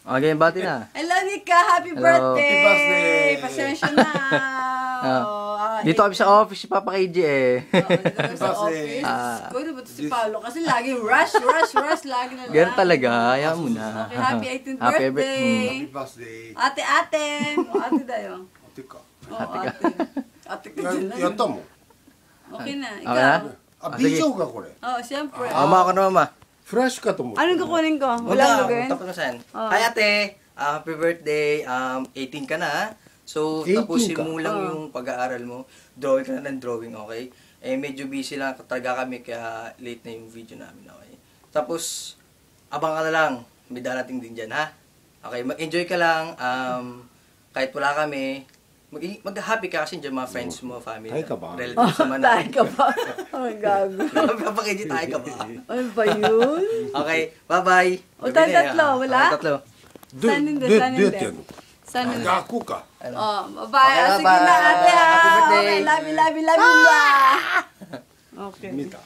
Okay, bati na. Hello, Nika. Happy Hello. birthday. Happy birthday. Pasensya na. Dito kami sa office si Papa KJ eh. Dito kami sa office. Kung ano ba ito si Paolo? Kasi lagi rush. Lagi na lang. Ganun talaga, ayaw mo na. Okay, happy 18th Happy birthday. Happy birthday. Ate. Ate tayo. Ate ka. Oo, ate. Ate ka dyan lang. やったもん。Okay na. Okay na? Ikaw.あ、ビジョンかこれ。 Oo, siyempre. Mama ako na mama. フラッシュかと思って。 Anong kukunin ko? Wala, Walang lugin? tapos na saan. Hi ate, happy birthday, 18 ka na ha. So, 18 tapusin ka? mo lang yung pag-aaral mo. Drawing ka na ng drawing, okay? Eh, medyo busy lang talaga kami, kaya late na yung video namin, okay? Tapos, abang ka na lang. May darating din dyan, ha? Okay, mag-enjoy ka lang. Kahit wala kami, mag-happy ka kasi dyan mga friends mo, family. Tayo ka ba? Relatives naman Tayo ka ba? Oh, gago. Papakidyo tayo ka ba? Ano ba yun? Okay, bye-bye. O, tayo tatlo, wala? Tatlo. 3人でどう3人でやってやるの？ 3人で。学校か。 Oh, bye-bye. Okay, Sige na, bye-bye. ate. Happy birthday. Okay, love you. Okay. 見た。